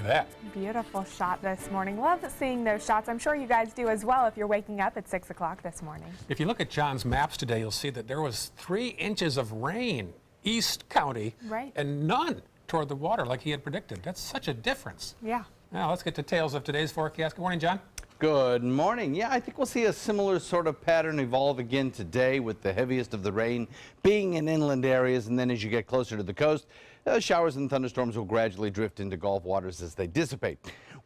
Look at that. Beautiful shot this morning. Love seeing those shots. I'm sure you guys do as well if you're waking up at 6 o'clock this morning. If you look at John's maps today, you'll see that there was 3 inches of rain east county and none toward the water like he had predicted. That's such a difference. Yeah. Now let's get details of today's forecast. Good morning, John. Good morning. Yeah, I think we'll see a similar sort of pattern evolve again today, with the heaviest of the rain being in inland areas, and then as you get closer to the coast, showers and thunderstorms will gradually drift into Gulf waters as they dissipate.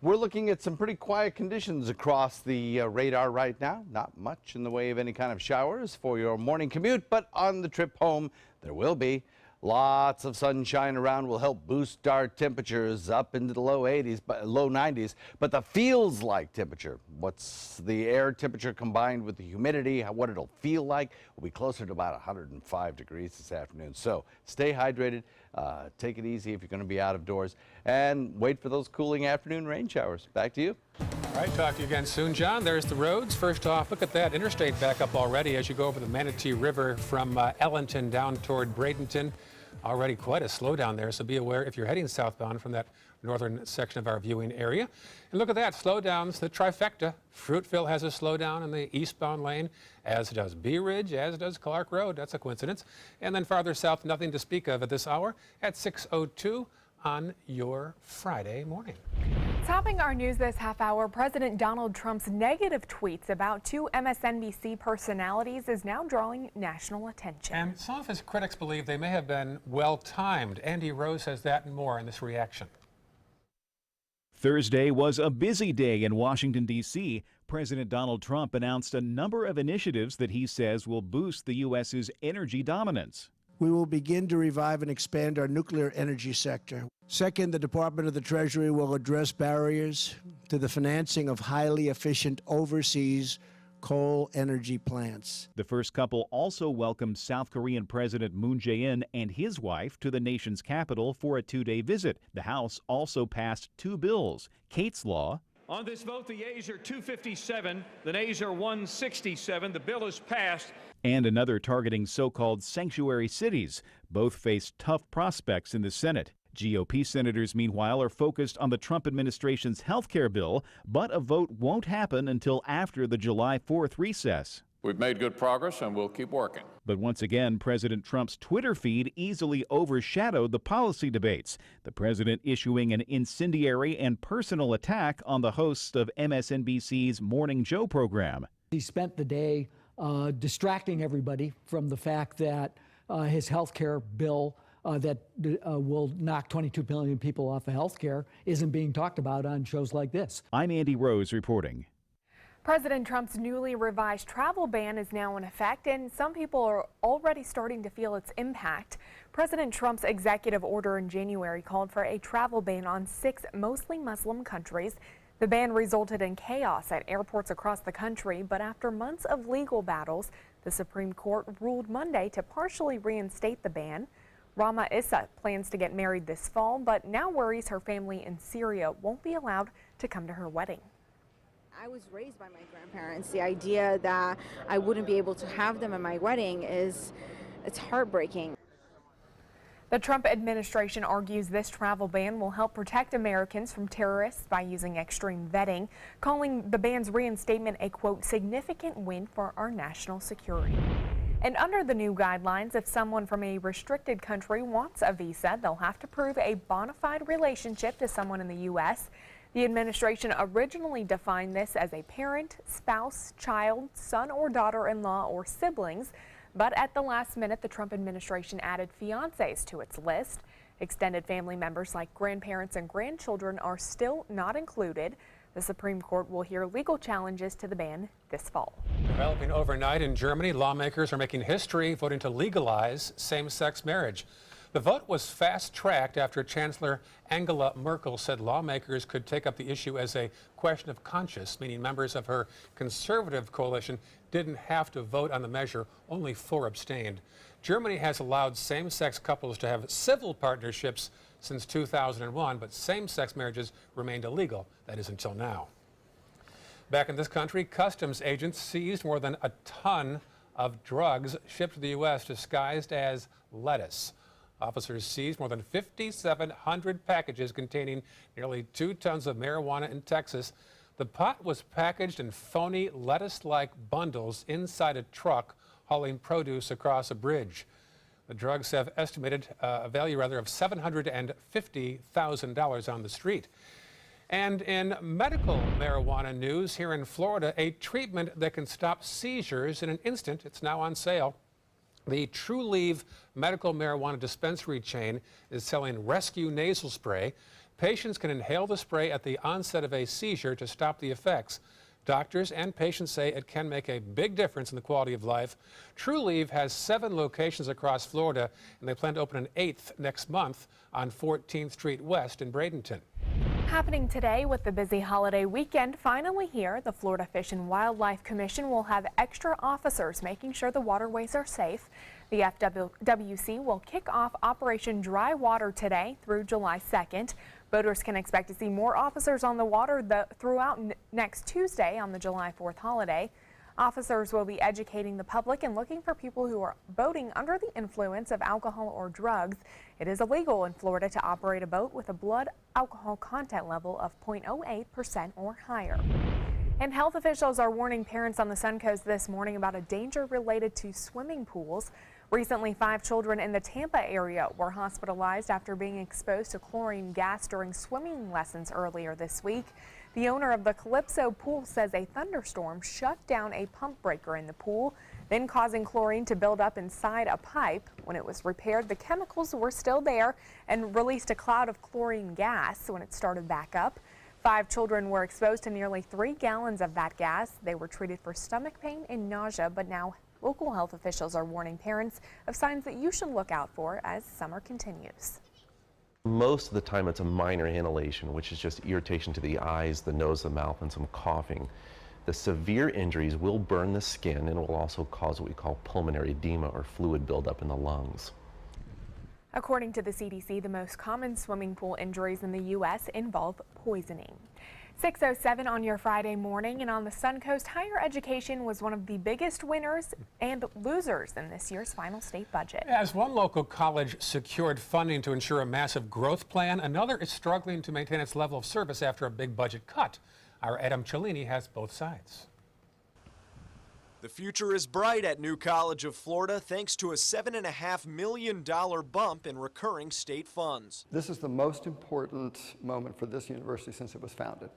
We're looking at some pretty quiet conditions across the radar right now. Not much in the way of any kind of showers for your morning commute, but on the trip home there will be. Lots of sunshine around will help boost our temperatures up into the low 90s, but the feels like temperature, what's the air temperature combined with the humidity, what it'll feel like, will be closer to about 105 degrees this afternoon. So stay hydrated, take it easy if you're going to be out of doors, and wait for those cooling afternoon rain showers. Back to you. All right, talk to you again soon, John. There's the roads. First off, look at that interstate back up already as you go over the Manatee River from Ellenton down toward Bradenton. Already quite a slowdown there, so be aware if you're heading southbound from that northern section of our viewing area. And look at that, slowdowns, the trifecta. Fruitville has a slowdown in the eastbound lane, as does Bee Ridge, as does Clark Road. That's a coincidence. And then farther south, nothing to speak of at this hour at 6:02 on your Friday morning. Topping our news this half hour, President Donald Trump's negative tweets about 2 MSNBC personalities is now drawing national attention. And some of his critics believe they may have been well-timed. Andy Rose has that and more in this reaction. Thursday was a busy day in Washington, D.C. President Donald Trump announced a number of initiatives that he says will boost the U.S.'s energy dominance. We will begin to revive and expand our nuclear energy sector. Second, the Department of the Treasury will address barriers to the financing of highly efficient overseas coal energy plants. The first couple also welcomed South Korean President Moon Jae-in and his wife to the nation's capital for a 2-day visit. The House also passed 2 bills. Kate's Law. On this vote, the yeas are 257, the nays are 167. The bill is passed. And another targeting so-called sanctuary cities. Both face tough prospects in the Senate. GOP senators, meanwhile, are focused on the Trump administration's health care bill, but a vote won't happen until after the July 4th recess. We've made good progress and we'll keep working. But once again, President Trump's Twitter feed easily overshadowed the policy debates, the president issuing an incendiary and personal attack on the hosts of MSNBC's Morning Joe program. He spent the day distracting everybody from the fact that his health care bill that will knock 22 million people off of health care isn't being talked about on shows like this. I'm Andy Rose reporting. President Trump's newly revised travel ban is now in effect, and some people are already starting to feel its impact. President Trump's executive order in January called for a travel ban on 6 mostly Muslim countries. The ban resulted in chaos at airports across the country, but after months of legal battles, the Supreme Court ruled Monday to partially reinstate the ban. Rama Issa plans to get married this fall, but now worries her family in Syria won't be allowed to come to her wedding. I was raised by my grandparents. The idea that I wouldn't be able to have them at my wedding it's heartbreaking. The Trump administration argues this travel ban will help protect Americans from terrorists by using extreme vetting, calling the ban's reinstatement a, quote, significant win for our national security. And under the new guidelines, if someone from a restricted country wants a visa, they'll have to prove a bona fide relationship to someone in the U.S. The administration originally defined this as a parent, spouse, child, son or daughter-in-law, or siblings. But at the last minute, the Trump administration added fiancés to its list. Extended family members like grandparents and grandchildren are still not included. The Supreme Court will hear legal challenges to the ban this fall. Developing overnight in Germany, lawmakers are making history voting to legalize same-sex marriage. The vote was fast-tracked after Chancellor Angela Merkel said lawmakers could take up the issue as a question of conscience, meaning members of her conservative coalition didn't have to vote on the measure. Only 4 abstained. Germany has allowed same-sex couples to have civil partnerships since 2001, but same-sex marriages remained illegal. That is until now. Back in this country, customs agents seized more than a ton of drugs shipped to the U.S. disguised as lettuce. Officers seized more than 5,700 packages containing nearly 2 tons of marijuana in Texas. The pot was packaged in phony lettuce-like bundles inside a truck hauling produce across a bridge. The drugs have estimated a value of $750,000 on the street. And in medical marijuana news here in Florida, a treatment that can stop seizures in an instant. It's now on sale. The TrueLeave medical marijuana dispensary chain is selling rescue nasal spray. Patients can inhale the spray at the onset of a seizure to stop the effects. Doctors and patients say it can make a big difference in the quality of life. TrueLeave has 7 locations across Florida, and they plan to open an 8th next month on 14th Street West in Bradenton. Happening today with the busy holiday weekend finally here, the Florida Fish and Wildlife Commission will have extra officers making sure the waterways are safe. The FWC will kick off Operation Dry Water today through July 2nd. Boaters can expect to see more officers on the water throughout next Tuesday on the July 4th holiday. Officers will be educating the public and looking for people who are boating under the influence of alcohol or drugs. It is illegal in Florida to operate a boat with a blood alcohol content level of 0.08% or higher. And health officials are warning parents on the Suncoast this morning about a danger related to swimming pools. Recently, 5 children in the Tampa area were hospitalized after being exposed to chlorine gas during swimming lessons earlier this week. The owner of the Calypso pool says a thunderstorm shut down a pump breaker in the pool, then causing chlorine to build up inside a pipe. When it was repaired, the chemicals were still there and released a cloud of chlorine gas when it started back up. 5 children were exposed to nearly 3 gallons of that gas. They were treated for stomach pain and nausea, but now local health officials are warning parents of signs that you should look out for as summer continues. Most of the time it's a minor inhalation, which is just irritation to the eyes, the nose, the mouth, and some coughing. The severe injuries will burn the skin and will also cause what we call pulmonary edema or fluid buildup in the lungs. According to the CDC, the most common swimming pool injuries in the U.S. involve poisoning. 6:07 on your Friday morning, and on the Suncoast, higher education was one of the biggest winners and losers in this year's final state budget. As one local college secured funding to ensure a massive growth plan, another is struggling to maintain its level of service after a big budget cut. Our Adam Cellini has both sides. The future is bright at New College of Florida thanks to a $7.5 million bump in recurring state funds. This is the most important moment for this university since it was founded.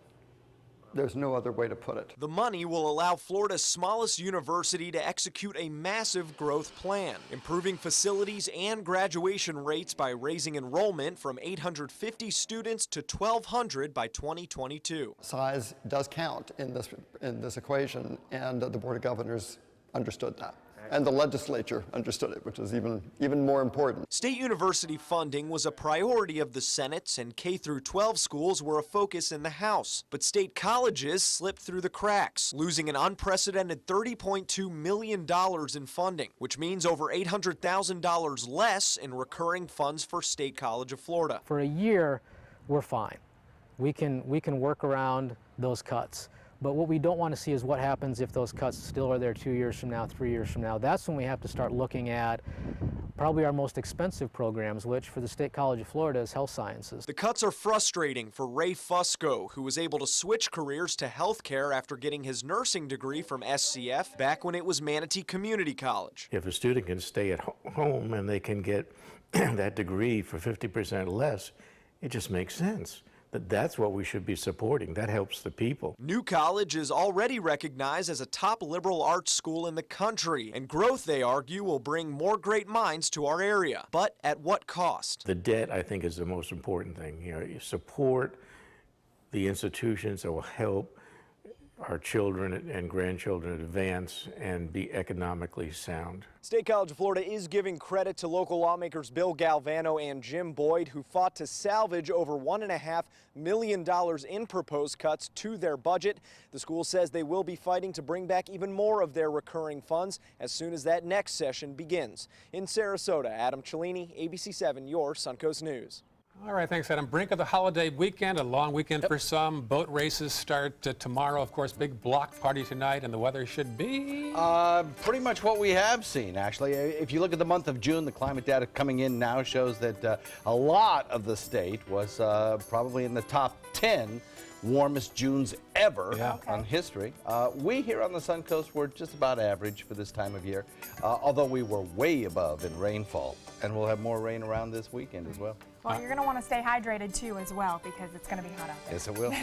There's no other way to put it. The money will allow Florida's smallest university to execute a massive growth plan, improving facilities and graduation rates by raising enrollment from 850 students to 1,200 by 2022. Size does count in this equation, and the Board of Governors understood that. And the legislature understood it, which is even more important. State university funding was a priority of the Senate, and K-12 schools were a focus in the House. But state colleges slipped through the cracks, losing an unprecedented $30.2 million in funding, which means over $800,000 less in recurring funds for State College of Florida. For a year, we're fine. We can work around those cuts. But what we don't want to see is what happens if those cuts still are there 2 years from now, 3 years from now. That's when we have to start looking at probably our most expensive programs, which for the State College of Florida is health sciences. The cuts are frustrating for Ray Fusco, who was able to switch careers to healthcare after getting his nursing degree from SCF back when it was Manatee Community College. If a student can stay at home and they can get that degree for 50% less, it just makes sense. That's what we should be supporting. That helps the people. New College is already recognized as a top liberal arts school in the country, and growth, they argue, will bring more great minds to our area. But at what cost? The debt, I think, is the most important thing. You support the institutions that will help our children and grandchildren advance and be economically sound. State College of Florida is giving credit to local lawmakers Bill Galvano and Jim Boyd, who fought to salvage over $1.5 million in proposed cuts to their budget. The school says they will be fighting to bring back even more of their recurring funds as soon as that next session begins. In Sarasota, Adam Cellini, ABC 7, your Suncoast News. All right, thanks, Adam. Brink of the holiday weekend, a long weekend for some. Boat races start tomorrow. Of course, big block party tonight, and the weather should be... Pretty much what we have seen, actually. If you look at the month of June, the climate data coming in now shows that a lot of the state was probably in the top 10 warmest Junes ever on history. We here on the Suncoast were just about average for this time of year, although we were way above in rainfall, and we'll have more rain around this weekend as well. Well, you're going to want to stay hydrated too as well, because it's going to be hot out there. Yes, it will.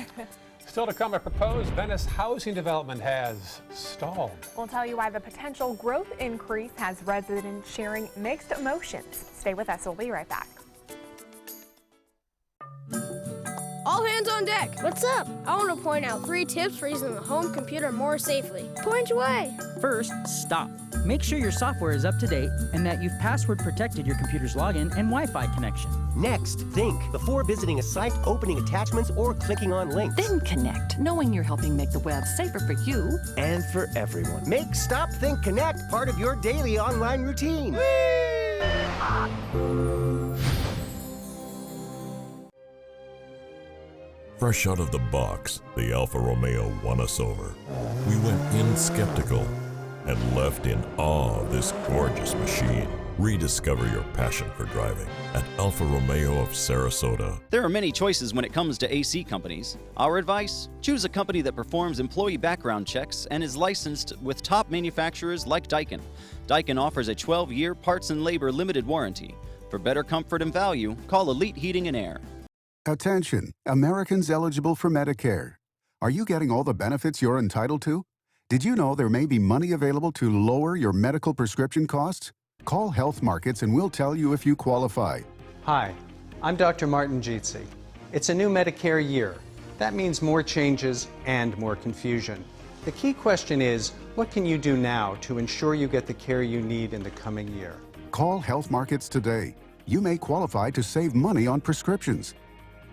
Still to come, a proposed Venice housing development has stalled. We'll tell you why the potential growth increase has residents sharing mixed emotions. Stay with us. We'll be right back. All hands on deck. What's up? I want to point out 3 tips for using the home computer more safely. Point away. First, stop. Make sure your software is up to date and that you've password protected your computer's login and Wi-Fi connection. Next, think before visiting a site, opening attachments, or clicking on links. Then connect, knowing you're helping make the web safer for you and for everyone. Make Stop, Think, Connect part of your daily online routine. Fresh out of the box, the Alfa Romeo won us over. We went in skeptical and left in awe of this gorgeous machine. Rediscover your passion for driving at Alfa Romeo of Sarasota. There are many choices when it comes to AC companies. Our advice? Choose a company that performs employee background checks and is licensed with top manufacturers like Daikin. Daikin offers a 12-year parts and labor limited warranty. For better comfort and value, call Elite Heating and Air. Attention, Americans eligible for Medicare. Are you getting all the benefits you're entitled to? Did you know there may be money available to lower your medical prescription costs? Call Health Markets and we'll tell you if you qualify. Hi, I'm Dr. Martin Jeetsi. It's a new Medicare year. That means more changes and more confusion. The key question is, what can you do now to ensure you get the care you need in the coming year? Call Health Markets today. You may qualify to save money on prescriptions.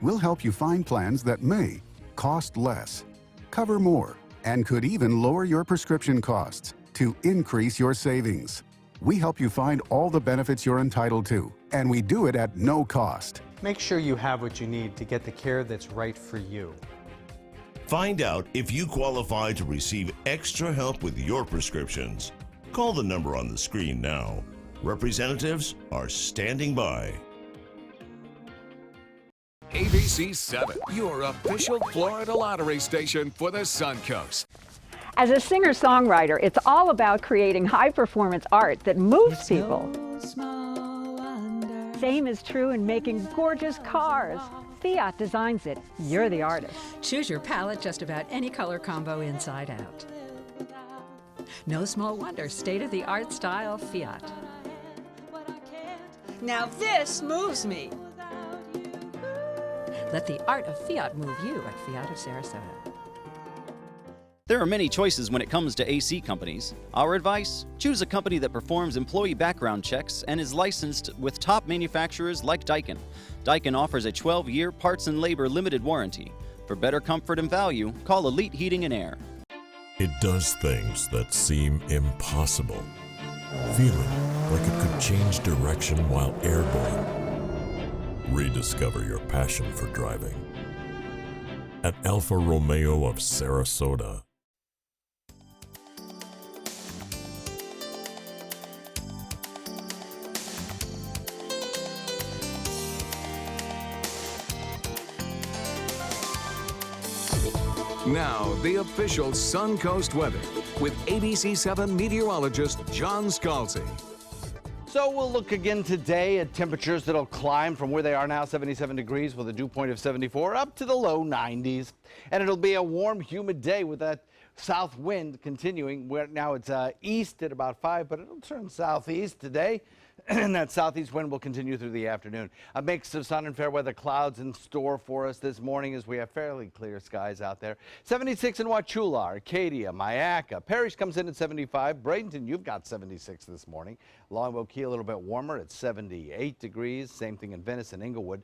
We'll help you find plans that may cost less, cover more, and could even lower your prescription costs to increase your savings. We help you find all the benefits you're entitled to, and we do it at no cost. Make sure you have what you need to get the care that's right for you. Find out if you qualify to receive extra help with your prescriptions. Call the number on the screen now. Representatives are standing by. ABC 7, your official Florida lottery station for the Suncoast. As a singer-songwriter, it's all about creating high-performance art that moves people. Same is true in making gorgeous cars. Fiat designs it. You're the artist. Choose your palette just about any color combo inside out. No small wonder, state-of-the-art style Fiat. Now this moves me. Let the art of Fiat move you at Fiat of Sarasota. There are many choices when it comes to AC companies. Our advice? Choose a company that performs employee background checks and is licensed with top manufacturers like Daikin. Daikin offers a 12-year parts and labor limited warranty. For better comfort and value, call Elite Heating and Air. It does things that seem impossible. Feeling like it could change direction while airborne. Rediscover your passion for driving at Alfa Romeo of Sarasota. Now, the official Suncoast weather with ABC 7 meteorologist John Scalzi. So we'll look again today at temperatures that'll climb from where they are now, 77 degrees with a dew point of 74, up to the low 90s. And it'll be a warm, humid day with that south wind continuing. Where now it's east at about 5, but it'll turn southeast today. And that southeast wind will continue through the afternoon. A mix of sun and fair weather clouds in store for us this morning as we have fairly clear skies out there. 76 in Wauchula, Arcadia, Myakka. Parrish comes in at 75. Bradenton, you've got 76 this morning. Longboat Key a little bit warmer at 78 degrees. Same thing in Venice and Inglewood.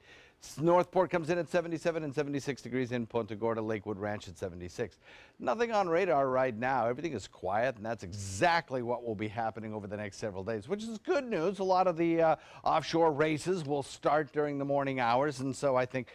Northport comes in at 77 and 76 degrees in Punta Gorda, Lakewood Ranch at 76. Nothing on radar right now. Everything is quiet, and that's exactly what will be happening over the next several days, which is good news. A lot of the offshore races will start during the morning hours, and so I think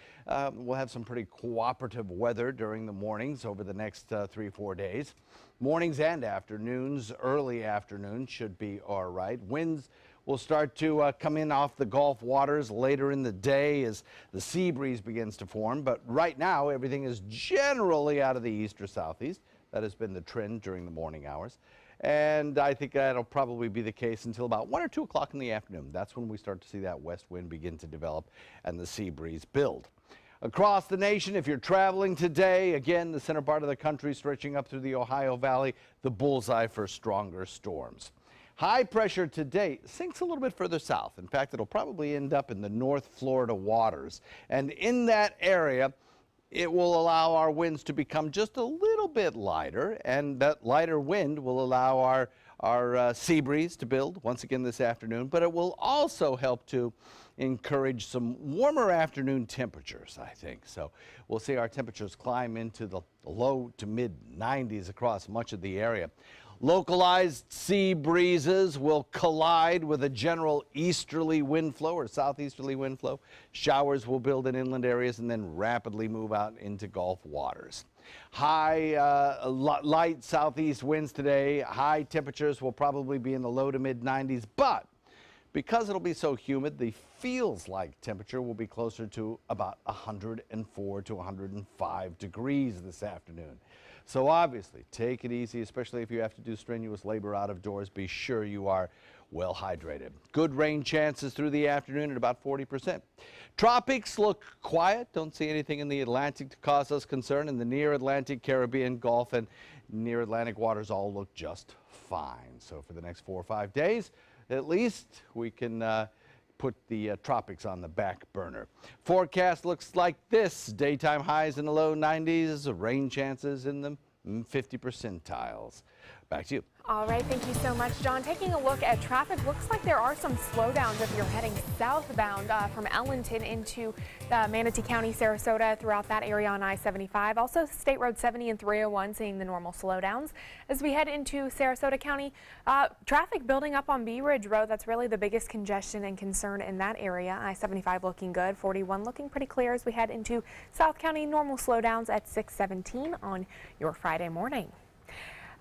we'll have some pretty cooperative weather during the mornings over the next 3-4 days. Mornings and afternoons, early afternoons should be all right. Winds will start to come in off the Gulf waters later in the day as the sea breeze begins to form. But right now, everything is generally out of the east or southeast. That has been the trend during the morning hours. And I think that'll probably be the case until about 1 or 2 o'clock in the afternoon. That's when we start to see that west wind begin to develop and the sea breeze build. Across the nation, if you're traveling today, again, the center part of the country stretching up through the Ohio Valley, the bullseye for stronger storms. High pressure today sinks a little bit further south. In fact, it'll probably end up in the North Florida waters. And in that area, it will allow our winds to become just a little bit lighter. And that lighter wind will allow our sea breeze to build once again this afternoon. But it will also help to encourage some warmer afternoon temperatures, I think. So we'll see our temperatures climb into the low to mid 90s across much of the area. Localized sea breezes will collide with a general easterly wind flow or southeasterly wind flow. Showers will build in inland areas and then rapidly move out into Gulf waters. Light southeast winds today. High temperatures will probably be in the low to mid 90s, but because it'll be so humid, the feels-like temperature will be closer to about 104 to 105 degrees this afternoon. So obviously, take it easy, especially if you have to do strenuous labor out of doors. Be sure you are well hydrated. Good rain chances through the afternoon at about 40%. Tropics look quiet. Don't see anything in the Atlantic to cause us concern. In the near Atlantic, Caribbean, Gulf, and near Atlantic waters all look just fine. So for the next 4 or 5 days, at least we can put the tropics on the back burner. Forecast looks like this. Daytime highs in the low 90s, rain chances in the 50 percentiles. Back to you. All right, thank you so much, John. Taking a look at traffic, looks like there are some slowdowns if you're heading southbound from Ellington into Manatee County, Sarasota, throughout that area on I-75. Also, State Road 70 and 301 seeing the normal slowdowns. As we head into Sarasota County, traffic building up on Bee Ridge Road. That's really the biggest congestion and concern in that area. I-75 looking good, 41 looking pretty clear as we head into South County. Normal slowdowns at 617 on your Friday morning.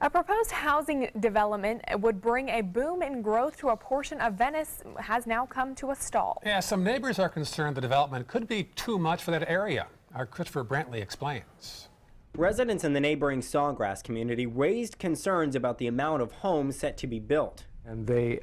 A proposed housing development would bring a boom in growth to a portion of Venice has now come to a stall. Yeah, some neighbors are concerned the development could be too much for that area. Our Christopher Brantley explains. Residents in the neighboring Sawgrass community raised concerns about the amount of homes set to be built. And they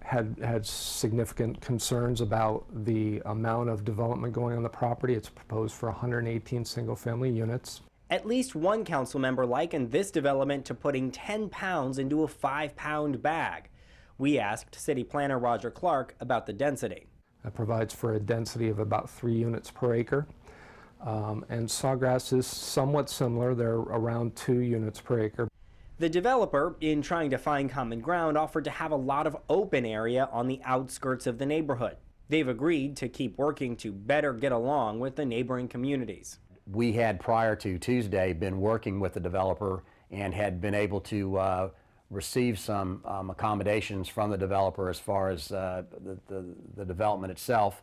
had significant concerns about the amount of development going on the property. It's proposed for 118 single-family units. At least one council member likened this development to putting 10 pounds into a 5-pound bag. We asked City Planner Roger Clark about the density. It provides for a density of about 3 units per acre. And Sawgrass is somewhat similar. They're around 2 units per acre. The developer, in trying to find common ground, offered to have a lot of open area on the outskirts of the neighborhood. They've agreed to keep working to better get along with the neighboring communities. We had, prior to Tuesday, been working with the developer and had been able to receive some accommodations from the developer as far as the development itself.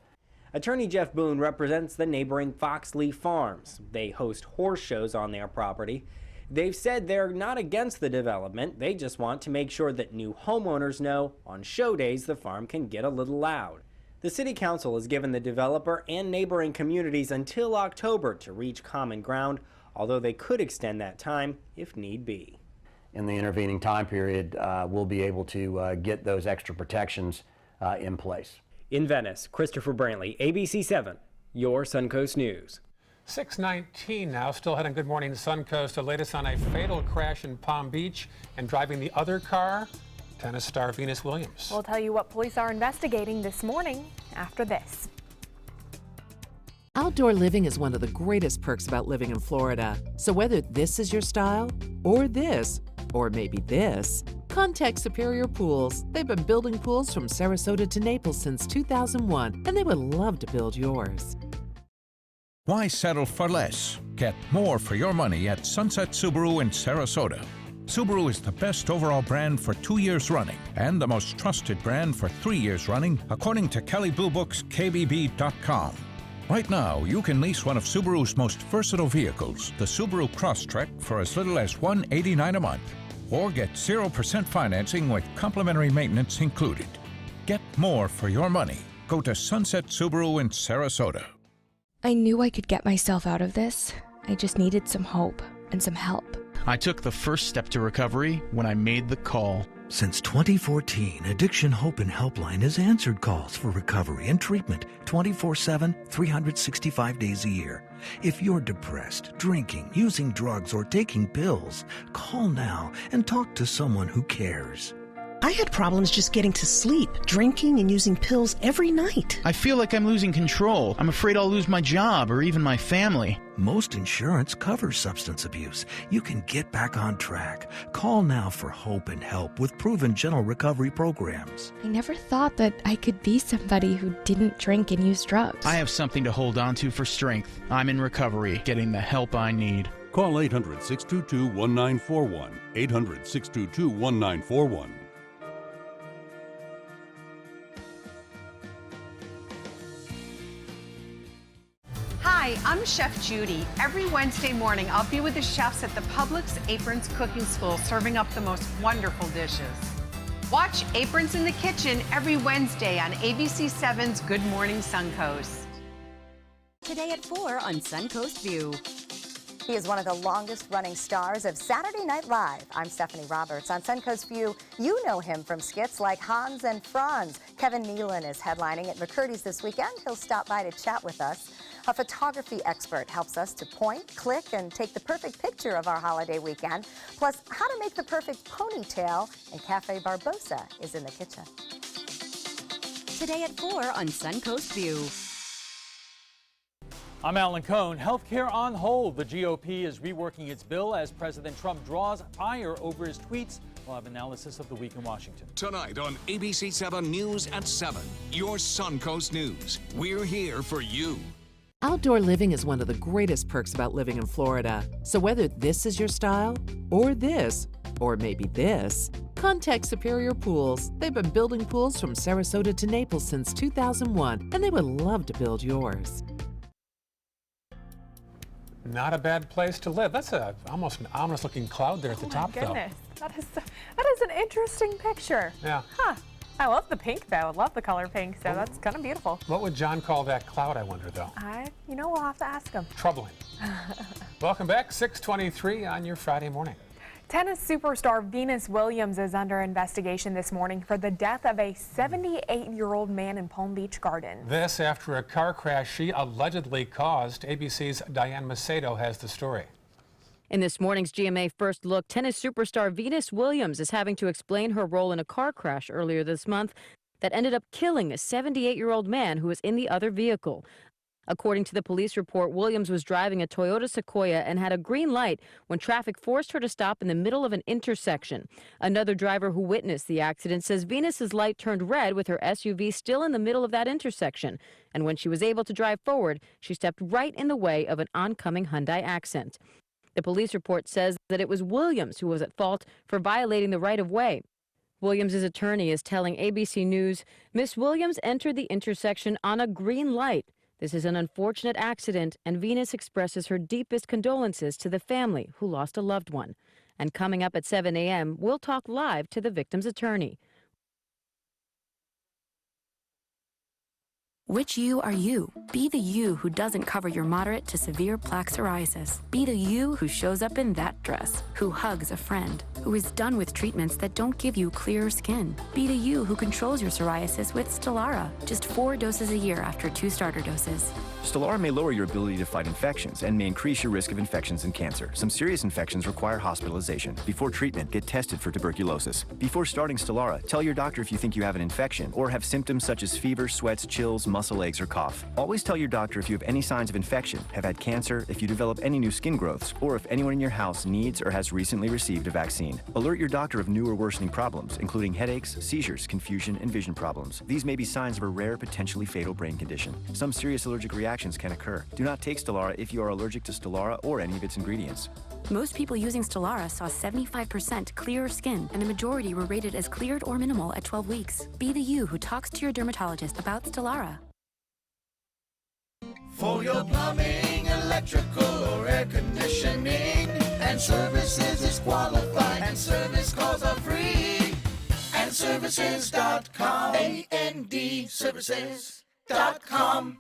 Attorney Jeff Boone represents the neighboring Foxley Farms. They host horse shows on their property. They've said they're not against the development. They just want to make sure that new homeowners know on show days the farm can get a little loud. The City Council has given the developer and neighboring communities until October to reach common ground, although they could extend that time if need be. In the intervening time period, we'll be able to get those extra protections in place. In Venice, Christopher Brantley, ABC 7, your Suncoast News. 6:19 now, still heading Good Morning Suncoast. The latest on a fatal crash in Palm Beach and driving the other car, tennis star Venus Williams. We'll tell you what police are investigating this morning after this. Outdoor living is one of the greatest perks about living in Florida. So whether this is your style, or this, or maybe this, contact Superior Pools. They've been building pools from Sarasota to Naples since 2001, and they would love to build yours. Why settle for less? Get more for your money at Sunset Subaru in Sarasota. Subaru is the best overall brand for 2 years running and the most trusted brand for 3 years running, according to Kelley Blue Book's KBB.com. Right now, you can lease one of Subaru's most versatile vehicles, the Subaru Crosstrek, for as little as $189 a month. Or get 0% financing with complimentary maintenance included. Get more for your money. Go to Sunset Subaru in Sarasota. I knew I could get myself out of this. I just needed some hope and some help. I took the first step to recovery when I made the call. Since 2014, Addiction Hope and Helpline has answered calls for recovery and treatment 24/7, 365 days a year. If you're depressed, drinking, using drugs, or taking pills, call now and talk to someone who cares. I had problems just getting to sleep, drinking and using pills every night. I feel like I'm losing control. I'm afraid I'll lose my job or even my family. Most insurance covers substance abuse. You can get back on track. Call now for hope and help with proven gentle recovery programs. I never thought that I could be somebody who didn't drink and use drugs. I have something to hold on to for strength. I'm in recovery, getting the help I need. Call 800-622-1941. 800-622-1941. Hi, I'm Chef Judy. Every Wednesday morning, I'll be with the chefs at the Publix Aprons Cooking School, serving up the most wonderful dishes. Watch Aprons in the Kitchen every Wednesday on ABC7's Good Morning Suncoast. Today at 4 on Suncoast View. He is one of the longest-running stars of Saturday Night Live. I'm Stephanie Roberts. On Suncoast View, you know him from skits like Hans and Franz. Kevin Nealon is headlining at McCurdy's this weekend. He'll stop by to chat with us. A photography expert helps us to point, click, and take the perfect picture of our holiday weekend. Plus, how to make the perfect ponytail, and Cafe Barbosa is in the kitchen. Today at 4 on Suncoast View. I'm Alan Cohn. Healthcare on hold. The GOP is reworking its bill as President Trump draws ire over his tweets. We'll have analysis of the week in Washington. Tonight on ABC7 News at 7, your Suncoast News. We're here for you. Outdoor living is one of the greatest perks about living in Florida. So whether this is your style, or this, or maybe this, contact Superior Pools. They've been building pools from Sarasota to Naples since 2001, and they would love to build yours. Not a bad place to live. That's almost an ominous-looking cloud there at the top, though. That is an interesting picture. Yeah. Huh. I love the pink, though. I love the color pink, so that's kind of beautiful. What would John call that cloud, I wonder, though? We'll have to ask him. Troubling. Welcome back, 6:23 on your Friday morning. Tennis superstar Venus Williams is under investigation this morning for the death of a 78-year-old man in Palm Beach Gardens. This after a car crash she allegedly caused. ABC's Diane Macedo has the story. In this morning's GMA First Look, tennis superstar Venus Williams is having to explain her role in a car crash earlier this month that ended up killing a 78-year-old man who was in the other vehicle. According to the police report, Williams was driving a Toyota Sequoia and had a green light when traffic forced her to stop in the middle of an intersection. Another driver who witnessed the accident says Venus's light turned red with her SUV still in the middle of that intersection. And when she was able to drive forward, she stepped right in the way of an oncoming Hyundai Accent. The police report says that it was Williams who was at fault for violating the right-of-way. Williams' attorney is telling ABC News, Miss Williams entered the intersection on a green light. This is an unfortunate accident, and Venus expresses her deepest condolences to the family who lost a loved one. And coming up at 7 a.m., we'll talk live to the victim's attorney. Which you are you? Be the you who doesn't cover your moderate to severe plaque psoriasis. Be the you who shows up in that dress, who hugs a friend, who is done with treatments that don't give you clearer skin. Be the you who controls your psoriasis with Stelara. Just 4 doses a year after 2 starter doses. Stelara may lower your ability to fight infections and may increase your risk of infections and cancer. Some serious infections require hospitalization. Before treatment, get tested for tuberculosis. Before starting Stelara, tell your doctor if you think you have an infection or have symptoms such as fever, sweats, chills, muscle aches, or cough. Always tell your doctor if you have any signs of infection, have had cancer, if you develop any new skin growths, or if anyone in your house needs or has recently received a vaccine. Alert your doctor of new or worsening problems, including headaches, seizures, confusion, and vision problems. These may be signs of a rare, potentially fatal brain condition. Some serious allergic reactions can occur. Do not take Stelara if you are allergic to Stelara or any of its ingredients. Most people using Stelara saw 75% clearer skin, and the majority were rated as cleared or minimal at 12 weeks. Be the you who talks to your dermatologist about Stelara. For your plumbing, electrical, or air conditioning, and services is qualified, and service calls are free. And services.com, AND services.com.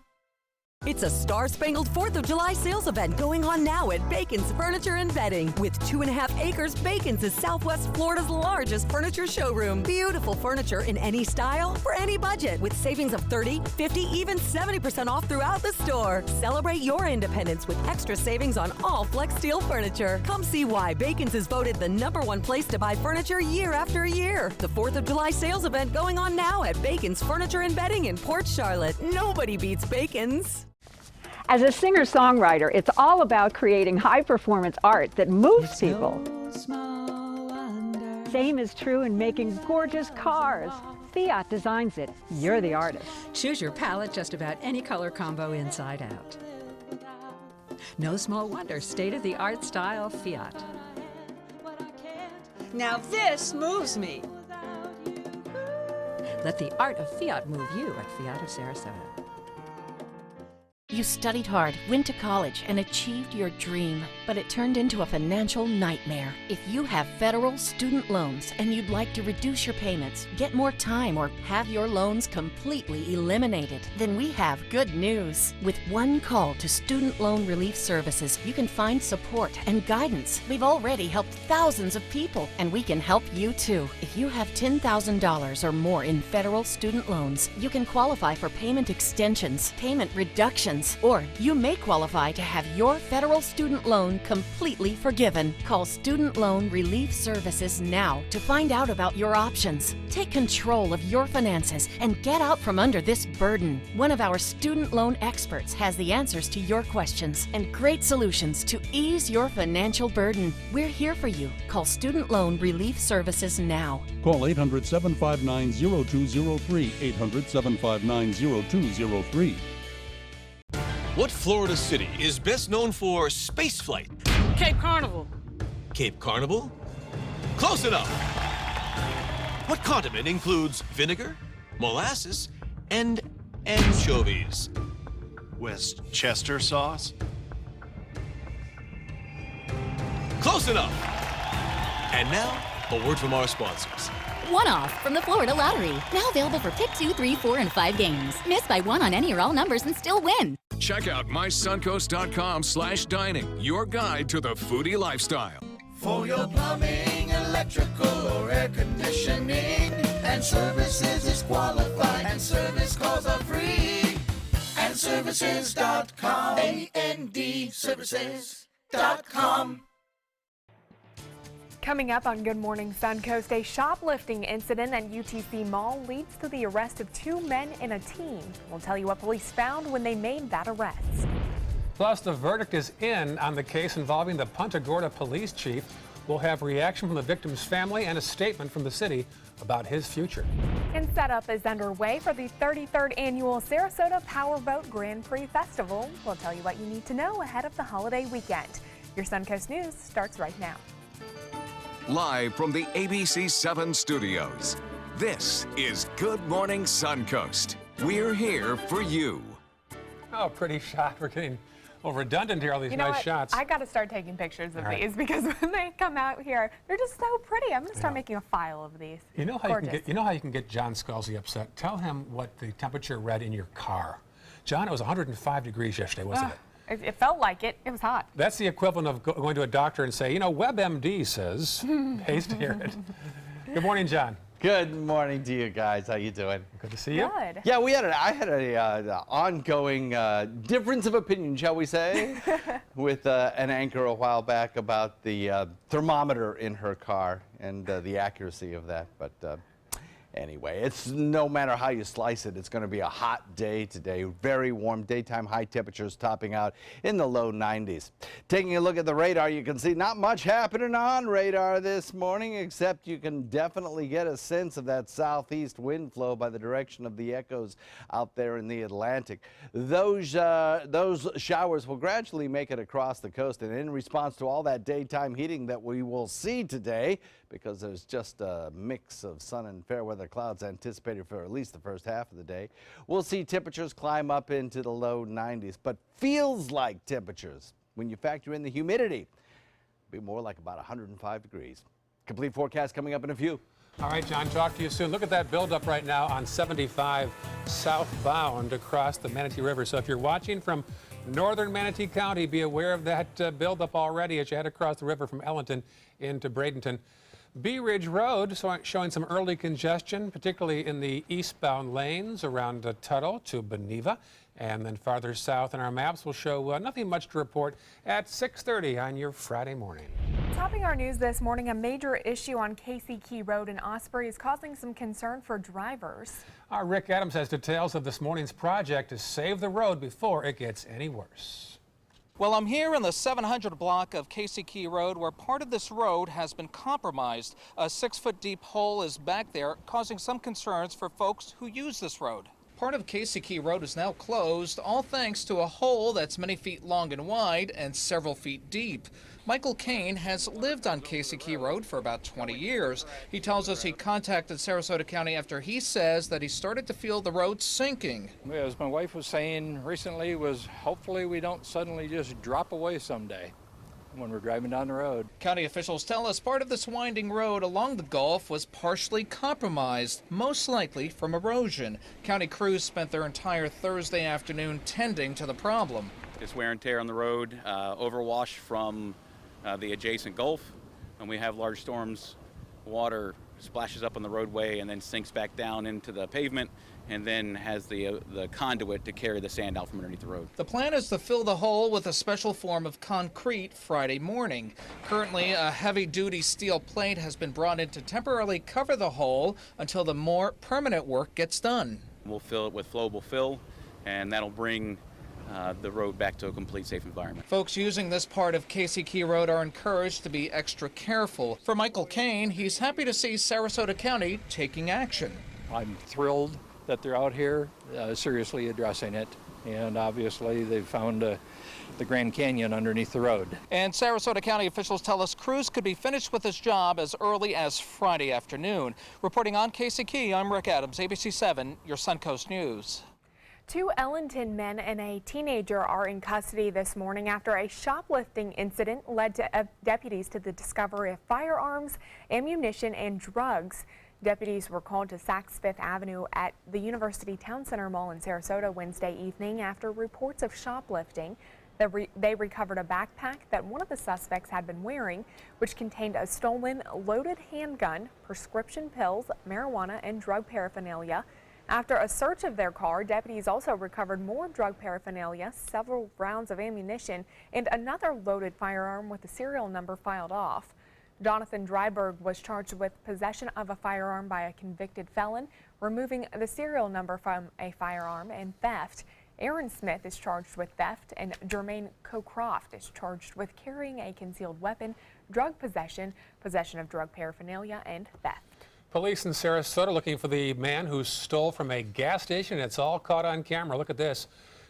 It's a star-spangled 4th of July sales event going on now at Bacon's Furniture and Bedding. With 2.5 acres, Bacon's is Southwest Florida's largest furniture showroom. Beautiful furniture in any style, for any budget, with savings of 30, 50, even 70% off throughout the store. Celebrate your independence with extra savings on all Flex Steel furniture. Come see why Bacon's is voted the #1 place to buy furniture year after year. The 4th of July sales event going on now at Bacon's Furniture and Bedding in Port Charlotte. Nobody beats Bacon's. As a singer-songwriter, it's all about creating high-performance art that moves people. Same is true in making gorgeous cars. Fiat designs it. You're the artist. Choose your palette just about any color combo inside out. No small wonder, state-of-the-art style Fiat. Now this moves me. Let the art of Fiat move you at Fiat of Sarasota. You studied hard, went to college, and achieved your dream, but it turned into a financial nightmare. If you have federal student loans and you'd like to reduce your payments, get more time, or have your loans completely eliminated, then we have good news. With one call to Student Loan Relief Services, you can find support and guidance. We've already helped thousands of people, and we can help you too. If you have $10,000 or more in federal student loans, you can qualify for payment extensions, payment reductions, or you may qualify to have your federal student loan completely forgiven. Call Student Loan Relief Services now to find out about your options. Take control of your finances and get out from under this burden. One of our student loan experts has the answers to your questions and great solutions to ease your financial burden. We're here for you. Call Student Loan Relief Services now. Call 800-759-0203, 800-759-0203. What Florida city is best known for spaceflight? Cape Carnival. Cape Carnival? Close enough! What condiment includes vinegar, molasses, and anchovies? Westchester sauce? Close enough! And now, a word from our sponsors. One-off from the Florida Lottery. Now available for pick 2, 3, 4, and 5 games. Miss by one on any or all numbers and still win. Check out mysuncoast.com/dining, your guide to the foodie lifestyle. For your plumbing, electrical, or air conditioning, and services is qualified, and service calls are free. And services.com, AND services.com. Coming up on Good Morning Suncoast, a shoplifting incident at UTC Mall leads to the arrest of 2 men and a teen. We'll tell you what police found when they made that arrest. Plus, the verdict is in on the case involving the Punta Gorda police chief. We'll have reaction from the victim's family and a statement from the city about his future. And setup is underway for the 33rd annual Sarasota Powerboat Grand Prix Festival. We'll tell you what you need to know ahead of the holiday weekend. Your Suncoast News starts right now. Live from the ABC 7 studios, this is Good Morning Suncoast. We're here for you. Oh, pretty shot. We're getting redundant here, all these nice shots. I got to start taking pictures of these because when they come out here, they're just so pretty. I'm going to start making a file of these. You know how you can get John Scalzi upset? Tell him what the temperature read in your car. John, it was 105 degrees yesterday, wasn't it? It felt like it. It was hot. That's the equivalent of going to a doctor and say, you know, WebMD says, pays to hear it. Good morning, John. Good morning to you guys. How you doing? Good to see you. Good. Yeah, I had a ongoing difference of opinion, shall we say, with an anchor a while back about the thermometer in her car and the accuracy of that. But Anyway, it's no matter how you slice it, it's going to be a hot day today. Very warm. Daytime high temperatures topping out in the low 90s. Taking a look at the radar, you can see not much happening on radar this morning, except you can definitely get a sense of that southeast wind flow by the direction of the echoes out there in the Atlantic. Those showers will gradually make it across the coast, and in response to all that daytime heating that we will see today, because there's just a mix of sun and fair weather clouds anticipated for at least the first half of the day, we'll see temperatures climb up into the low 90s, but feels like temperatures, when you factor in the humidity, be more like about 105 degrees. Complete forecast coming up in a few. All right, John, talk to you soon. Look at that buildup right now on 75 southbound across the Manatee River. So if you're watching from northern Manatee County, be aware of that buildup already as you head across the river from Ellenton into Bradenton. Bee Ridge Road showing some early congestion, particularly in the eastbound lanes around Tuttle to Beneva. And then farther south in our maps will show nothing much to report at 6:30 on your Friday morning. Topping our news this morning, a major issue on Casey Key Road in Osprey is causing some concern for drivers. Our Rick Adams has details of this morning's project to save the road before it gets any worse. Well, I'm here in the 700 block of Casey Key Road, where part of this road has been compromised. A 6-foot deep hole is back there, causing some concerns for folks who use this road. Part of Casey Key Road is now closed, all thanks to a hole that's many feet long and wide and several feet deep. Michael Kane has lived on Casey Key Road for about 20 years. He tells us he contacted Sarasota County after he says that he started to feel the road sinking. As my wife was saying recently, was hopefully we don't suddenly just drop away someday when we're driving down the road. County officials tell us part of this winding road along the Gulf was partially compromised, most likely from erosion. County crews spent their entire Thursday afternoon tending to the problem. It's wear and tear on the road, overwash from the adjacent Gulf. When we have large storms, water splashes up on the roadway and then sinks back down into the pavement and then has the conduit to carry the sand out from underneath the road. The plan is to fill the hole with a special form of concrete Friday morning. Currently, a heavy-duty steel plate has been brought in to temporarily cover the hole until the more permanent work gets done. We'll fill it with flowable fill, and that'll bring the road back to a complete safe environment. Folks using this part of Casey Key Road are encouraged to be extra careful. For Michael Kane, he's happy to see Sarasota County taking action. I'm thrilled that they're out here seriously addressing it, and obviously they've found the Grand Canyon underneath the road. And Sarasota County officials tell us crews could be finished with this job as early as Friday afternoon. Reporting on Casey Key, I'm Rick Adams, ABC 7, your Suncoast News. 2 Ellenton men and a teenager are in custody this morning after a shoplifting incident led to deputies to the discovery of firearms, ammunition, and drugs. Deputies were called to Saks Fifth Avenue at the University Town Center Mall in Sarasota Wednesday evening after reports of shoplifting. They recovered a backpack that one of the suspects had been wearing, which contained a stolen loaded handgun, prescription pills, marijuana, and drug paraphernalia. After a search of their car, deputies also recovered more drug paraphernalia, several rounds of ammunition, and another loaded firearm with the serial number filed off. Jonathan Dryberg was charged with possession of a firearm by a convicted felon, removing the serial number from a firearm, and theft. Aaron Smith is charged with theft, and Jermaine Cocroft is charged with carrying a concealed weapon, drug possession, possession of drug paraphernalia, and theft. Police in Sarasota looking for the man who stole from a gas station. It's all caught on camera. Look at this.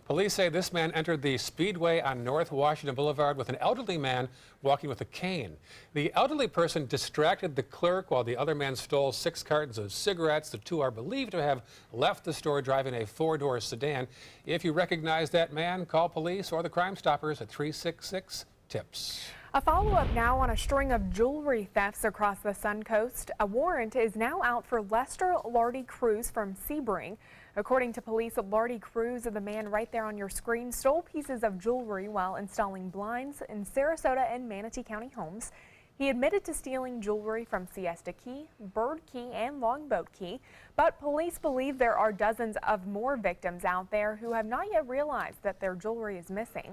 Police say this man entered the Speedway on North Washington Boulevard with an elderly man walking with a cane. The elderly person distracted the clerk while the other man stole 6 cartons of cigarettes. The two are believed to have left the store driving a 4-door sedan. If you recognize that man, call police or the Crime Stoppers at 366-TIPS. A follow-up now on a string of jewelry thefts across the Suncoast. A warrant is now out for Lester Lardy Cruz from Sebring. According to police, Lardy Cruz, the man right there on your screen, stole pieces of jewelry while installing blinds in Sarasota and Manatee County homes. He admitted to stealing jewelry from Siesta Key, Bird Key, and Longboat Key, but police believe there are dozens of more victims out there who have not yet realized that their jewelry is missing.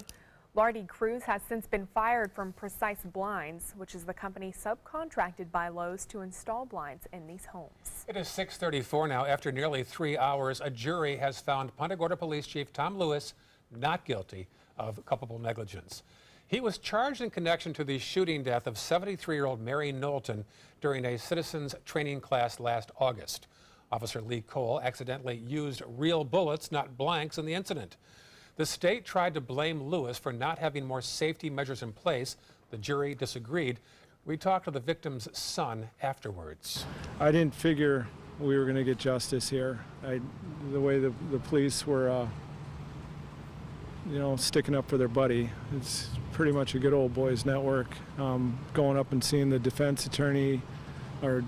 Lardy Cruz has since been fired from Precise Blinds, which is the company subcontracted by Lowe's to install blinds in these homes. It is 6:34 now. After nearly 3 hours, a jury has found Punta Gorda Police Chief Tom Lewis not guilty of culpable negligence. He was charged in connection to the shooting death of 73-year-old Mary Knowlton during a citizens training class last August. Officer Lee Cole accidentally used real bullets, not blanks, in the incident. The state tried to blame Lewis for not having more safety measures in place. The jury disagreed. We talked to the victim's son afterwards. I didn't figure we were going to get justice here. The way the police were, sticking up for their buddy. It's pretty much a good old boys network. Going up and seeing the defense attorney or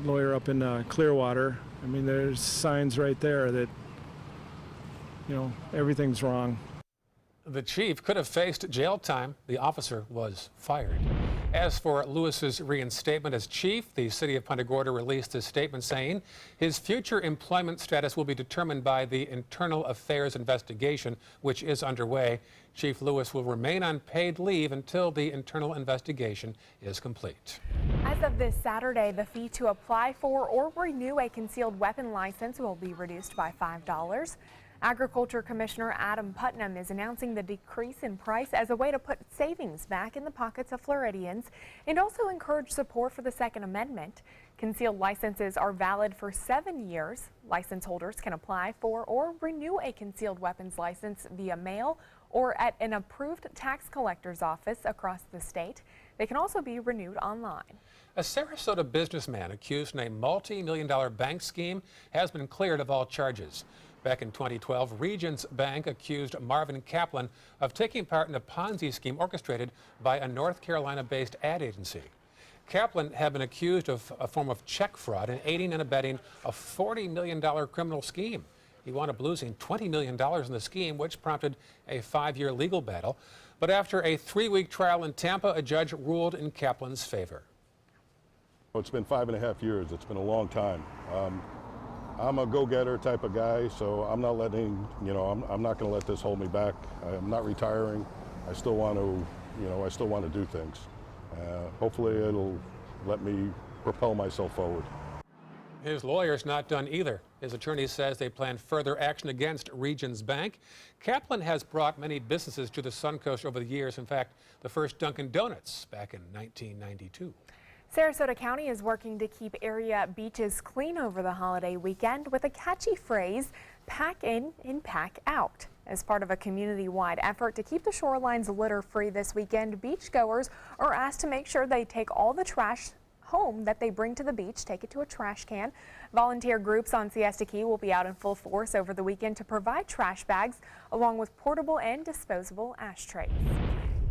lawyer up in Clearwater. I mean, there's signs right there that everything's wrong. The chief could have faced jail time. The officer was fired. As for Lewis's reinstatement as chief, the city of Punta Gorda released a statement saying his future employment status will be determined by the internal affairs investigation, which is underway. Chief Lewis will remain on paid leave until the internal investigation is complete. As of this Saturday, the fee to apply for or renew a concealed weapon license will be reduced by $5. Agriculture Commissioner Adam Putnam is announcing the decrease in price as a way to put savings back in the pockets of Floridians and also encourage support for the Second Amendment. Concealed licenses are valid for 7 years. License holders can apply for or renew a concealed weapons license via mail or at an approved tax collector's office across the state. They can also be renewed online. A Sarasota businessman accused in a multi-million-dollar bank scheme has been cleared of all charges. Back in 2012, Regions Bank accused Marvin Kaplan of taking part in a Ponzi scheme orchestrated by a North Carolina-based ad agency. Kaplan had been accused of a form of check fraud and aiding and abetting a $40 million criminal scheme. He wound up losing $20 million in the scheme, which prompted a 5-year legal battle. But after a 3-week trial in Tampa, a judge ruled in Kaplan's favor. It's been 5.5 years. It's been a long time. I'm a go-getter type of guy, so I'm not letting, I'm not going to let this hold me back. I'm not retiring. I still want to, I still want to do things. Hopefully it'll let me propel myself forward. His lawyer's not done either. His attorney says they plan further action against Regions Bank. Kaplan has brought many businesses to the Suncoast over the years. In fact, the first Dunkin' Donuts back in 1992. Sarasota County is working to keep area beaches clean over the holiday weekend with a catchy phrase, pack in and pack out. As part of a community-wide effort to keep the shorelines litter-free this weekend, beachgoers are asked to make sure they take all the trash home that they bring to the beach, take it to a trash can. Volunteer groups on Siesta Key will be out in full force over the weekend to provide trash bags along with portable and disposable ashtrays.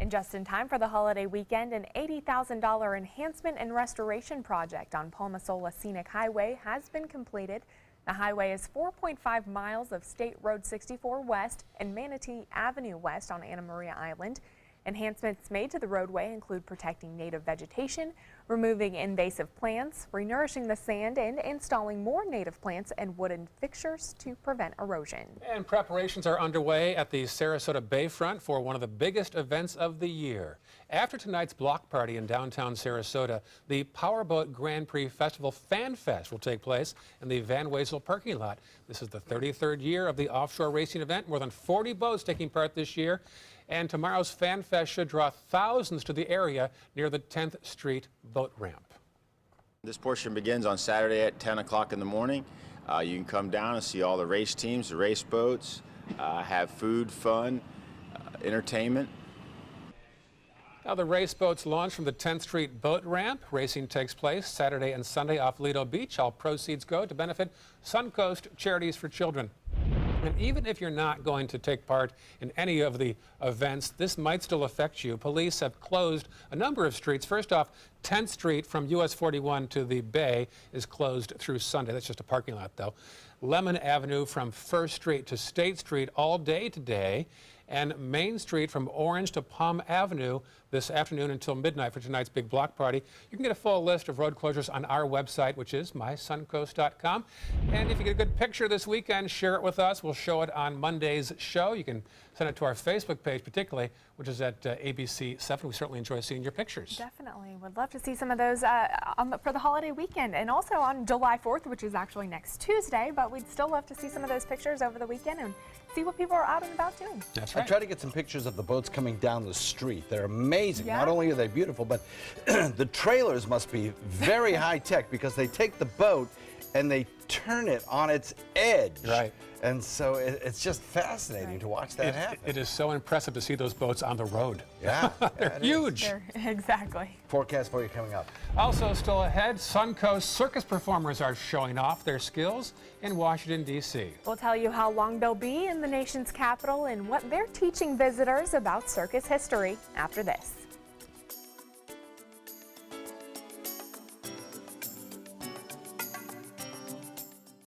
And just in time for the holiday weekend, an $80,000 enhancement and restoration project on Palmasola Scenic Highway has been completed. The highway is 4.5 miles of State Road 64 West and Manatee Avenue West on Anna Maria Island. Enhancements made to the roadway include protecting native vegetation, removing invasive plants, renourishing the sand, and installing more native plants and wooden fixtures to prevent erosion. And preparations are underway at the Sarasota Bayfront for one of the biggest events of the year. After tonight's block party in downtown Sarasota, the Powerboat Grand Prix Festival Fan Fest will take place in the Van Wezel parking lot. This is the 33rd year of the offshore racing event. More than 40 boats taking part this year. And tomorrow's Fan Fest should draw thousands to the area near the 10th Street boat ramp. This portion begins on Saturday at 10 o'clock in the morning. You can come down and see all the race teams, the race boats, have food, fun, entertainment. Now the race boats launch from the 10th Street boat ramp. Racing takes place Saturday and Sunday off Lido Beach. All proceeds go to benefit Suncoast Charities for Children. And even if you're not going to take part in any of the events, this might still affect you. Police have closed a number of streets. First off, 10th Street from US 41 to the Bay is closed through Sunday. That's just a parking lot, though. Lemon Avenue from 1st Street to State Street all day today. and Main Street from Orange to Palm Avenue this afternoon until midnight for tonight's big block party. You can get a full list of road closures on our website, which is mysuncoast.com. And if you get a good picture this weekend, share it with us. We'll show it on Monday's show. You can send it to our Facebook page, particularly, which is at ABC 7. We certainly enjoy seeing your pictures. Definitely. Would love to see some of those for the holiday weekend, and also on July 4th, which is actually next Tuesday, but we'd still love to see some of those pictures over the weekend and see what people are out and about doing. That's right. I try to get some pictures of the boats coming down the street. They're amazing. Yeah. Not only are they beautiful, but the trailers must be very high tech because they take the boat and they turn it on its edge. Right. And so it's just fascinating to watch that happen. It is so impressive to see those boats on the road. Yeah. They're huge. Exactly. Forecast for you coming up. Also still ahead, Suncoast circus performers are showing off their skills in Washington, D.C. We'll tell you how long they'll be in the nation's capital and what they're teaching visitors about circus history after this.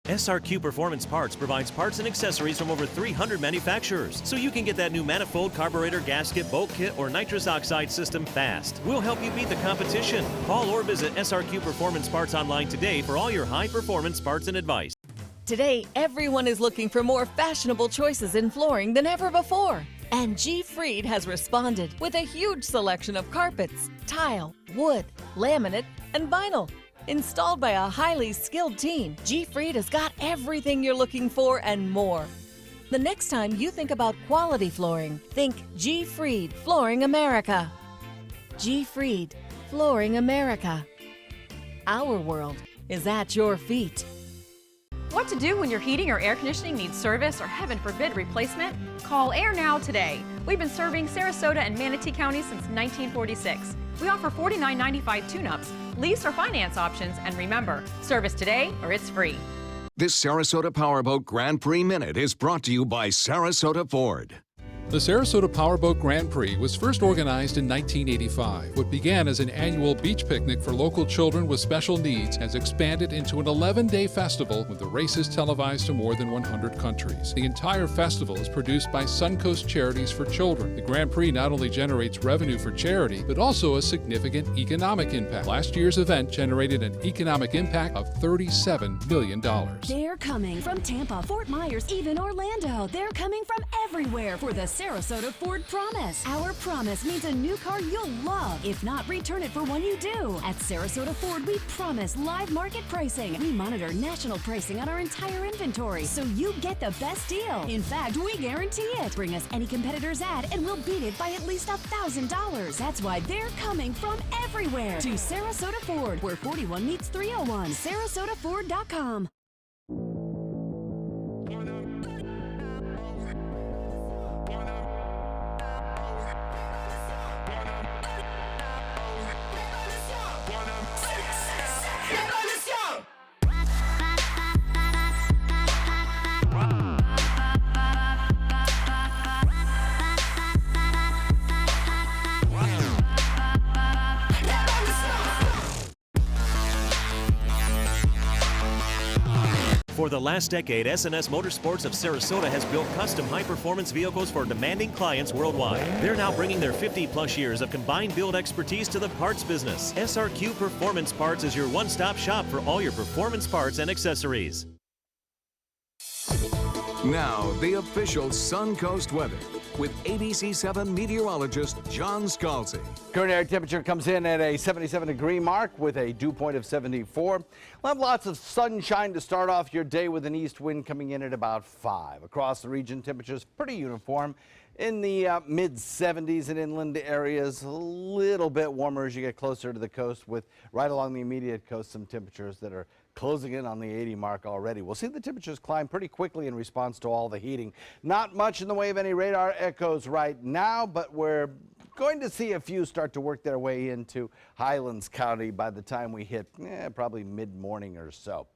SRQ Performance Parts provides parts and accessories from over 300 manufacturers, so you can get that new manifold, carburetor, gasket, bolt kit, or nitrous oxide system fast. We'll help you beat the competition. Call or visit SRQ Performance Parts online today for all your high-performance parts and advice. Today, everyone is looking for more fashionable choices in flooring than ever before. And G. Fried has responded with a huge selection of carpets, tile, wood, laminate, and vinyl. Installed by a highly skilled team, G. Fried has got everything you're looking for and more. The next time you think about quality flooring, think G. Fried Flooring America. G. Fried Flooring America. Our world is at your feet. What to do when your heating or air conditioning needs service or, heaven forbid, replacement? Call Air Now today. We've been serving Sarasota and Manatee County since 1946. We offer $49.95 tune-ups, lease or finance options, and remember, service today or it's free. This Sarasota Powerboat Grand Prix Minute is brought to you by Sarasota Ford. The Sarasota Powerboat Grand Prix was first organized in 1985. What began as an annual beach picnic for local children with special needs has expanded into an 11-day festival with the races televised to more than 100 countries. The entire festival is produced by Suncoast Charities for Children. The Grand Prix not only generates revenue for charity, but also a significant economic impact. Last year's event generated an economic impact of $37 million. They're coming from Tampa, Fort Myers, even Orlando. They're coming from everywhere for the Sarasota Ford Promise. Our promise means a new car you'll love. If not, return it for one you do. At Sarasota Ford, we promise live market pricing. We monitor national pricing on our entire inventory, so you get the best deal. In fact, we guarantee it. Bring us any competitor's ad and we'll beat it by at least $1,000. That's why they're coming from everywhere to Sarasota Ford, where 41 meets 301. SarasotaFord.com. For the last decade, S&S Motorsports of Sarasota has built custom high-performance vehicles for demanding clients worldwide. They're now bringing their 50-plus years of combined build expertise to the parts business. SRQ Performance Parts is your one-stop shop for all your performance parts and accessories. Now, the official Suncoast weather with ABC 7 meteorologist John Scalzi. Current air temperature comes in at a 77-degree mark with a dew point of 74. We'll have lots of sunshine to start off your day with an east wind coming in at about 5. Across the region, temperatures pretty uniform in the mid-70s in inland areas, a little bit warmer as you get closer to the coast, with right along the immediate coast some temperatures that are closing in on the 80 mark already. We'll see the temperatures climb pretty quickly in response to all the heating. Not much in the way of any radar echoes right now, but we're going to see a few start to work their way into Highlands County by the time we hit probably mid-morning or so.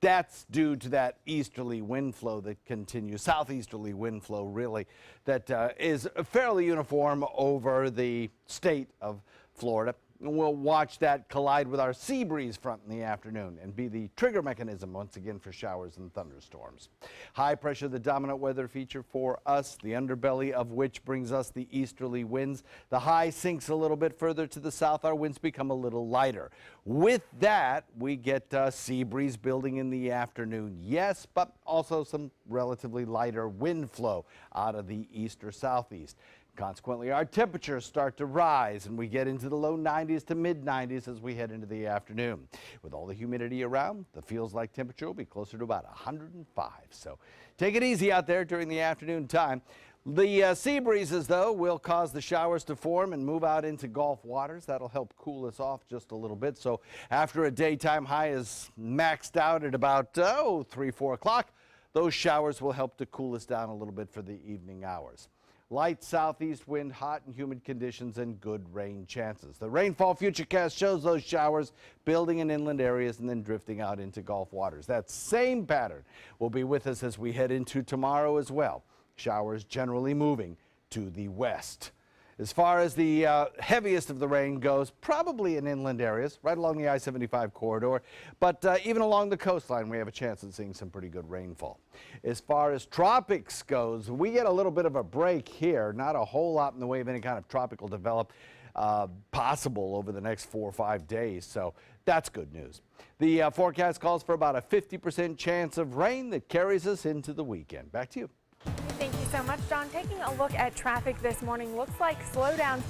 That's due to that easterly wind flow that continues, southeasterly wind flow really, that is fairly uniform over the state of Florida. We'll watch that collide with our sea breeze front in the afternoon and be the trigger mechanism once again for showers and thunderstorms. High pressure, the dominant weather feature for us, the underbelly of which brings us the easterly winds. The high sinks a little bit further to the south. Our winds become a little lighter. With that, we get sea breeze building in the afternoon, yes, but also some relatively lighter wind flow out of the east or southeast. Consequently, our temperatures start to rise and we get into the low 90s to mid 90s as we head into the afternoon. With all the humidity around, the feels like temperature will be closer to about 105. So take it easy out there during the afternoon time. The sea breezes, though, will cause the showers to form and move out into Gulf waters. That'll help cool us off just a little bit. So after a daytime high is maxed out at about 3, 4 o'clock, those showers will help to cool us down a little bit for the evening hours. Light southeast wind, hot and humid conditions, and good rain chances. The rainfall futurecast shows those showers building in inland areas and then drifting out into Gulf waters. That same pattern will be with us as we head into tomorrow as well. Showers generally moving to the west. As far as the heaviest of the rain goes, probably in inland areas, right along the I-75 corridor, but even along the coastline, we have a chance of seeing some pretty good rainfall. As far as tropics goes, we get a little bit of a break here, not a whole lot in the way of any kind of tropical develop possible over the next 4 or 5 days, so that's good news. The forecast calls for about a 50% chance of rain that carries us into the weekend. Back to you. Thank you so much, John. Taking a look at traffic this morning, looks like slowdowns